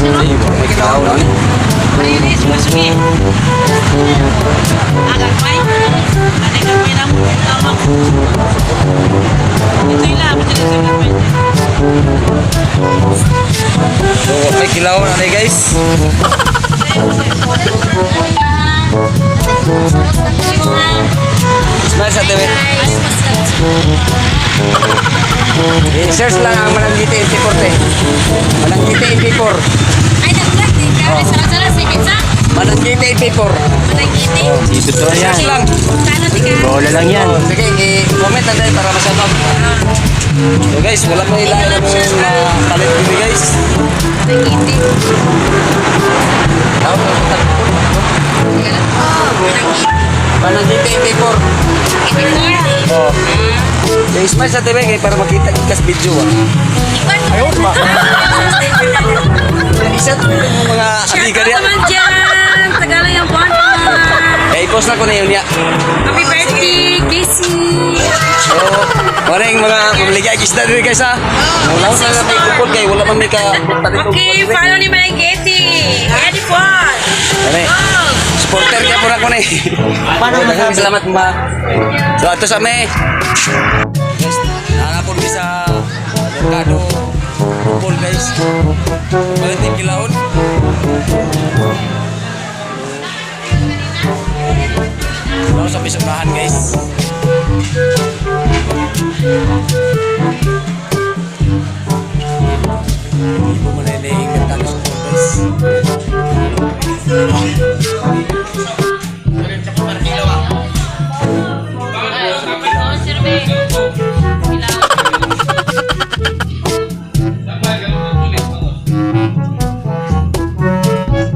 Sige, may kilaw lang. Malinis, masugi. Agar may. Ano ka may namu? Tama ko. Ito lang. Ito lang. So, may kilaw na rin guys. Smile sa TV. I-search lang ang Mananggiti MP4 te. Mananggiti MP4. Ay, naglag. Sarap-sarap si pizza. Mananggiti MP4. Managiti. Dito to yan. Search lang. Sana tika. Bola lang yan. Oh, sige, i-comment na tayo para masyadong. So guys, wala mo ilahin na yung palit dito guys. Managiti. Tawag na po tayo. Mananggiti MP4. Oh. Yung smile sa TV kayo para makita ikas video ah. Ayun ba? Isa yung mga amiga Shout out niya. naman dyan. Tagalang yung buwan. Eh, i-post na ko na yun niya. Happy birthday, Casey. So, wala yung mga mamaligay isda rin guys ha. Wala ko na may kupon kayo, wala man may ka. Okay, follow ni Managiti. Ready po. Ano supporter niya po na ko na eh. Paano masabi? Salamat ma. So, ito sa me. Guys, nanapon mi sa merkado. Kupon guys. Balitin kilaon. Wala ko sa pisurahan guys. Hindi mo maniling merkado sa kupon guys.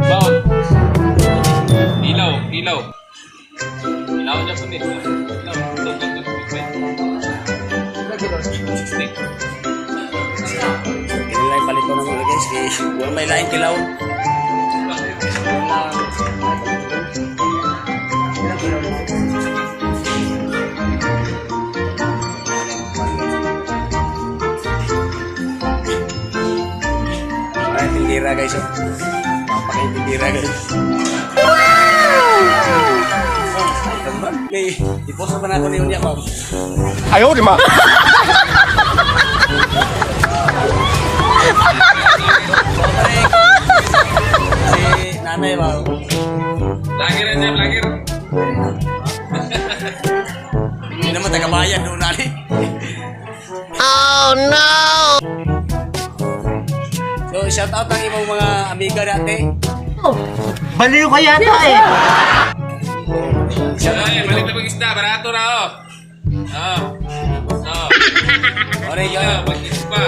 Baon. Ilaw, ilaw. Ilaw niya po nito. Ilaw. Stick. Kinilay palit ko naman guys. Wala may lain kilaw. Ay, tindira guys. Oh. Papakin tindira guys. Okay, i-post na pa na ako na yun niya, ma'am. Ayaw, di ma. Si nanay, ma'am. Lagi rin siya, lagi rin. Hindi naman taga-bayan doon nani. So, shout out ang ibang mga amiga natin. Baliw ka yata eh. Ay, balik na mag-isda. Barato na, oh. Oh. Oh. Oray, yun. Oh, mag-isda.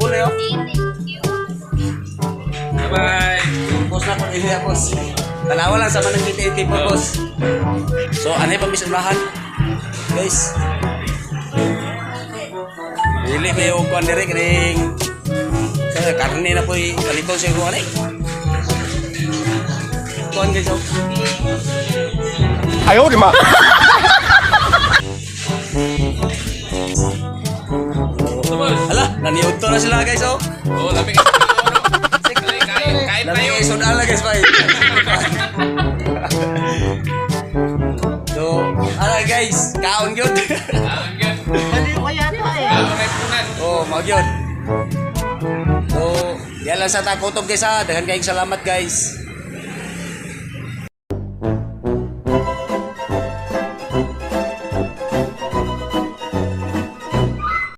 Kulay, oh. Bye-bye. Post na po, hindi boss. Tanawa lang sa Mananggiti MP4, boss. So, anay pa misulahan. Guys. Dili may yung kuhan diri, kining karne na po kalipon sa kuhan eh. Kuhan guys, oh. Ayaw, di ma. Hala, naniudto na sila guys, oh. Oh, lamig. Kain tayo. Lamig isod ala guys, pa. So, ala guys, kaon yun. Baliw ka yata eh. Oh, mag yun. So, yan lang sa takutob guys ha. Dagan kayong salamat guys.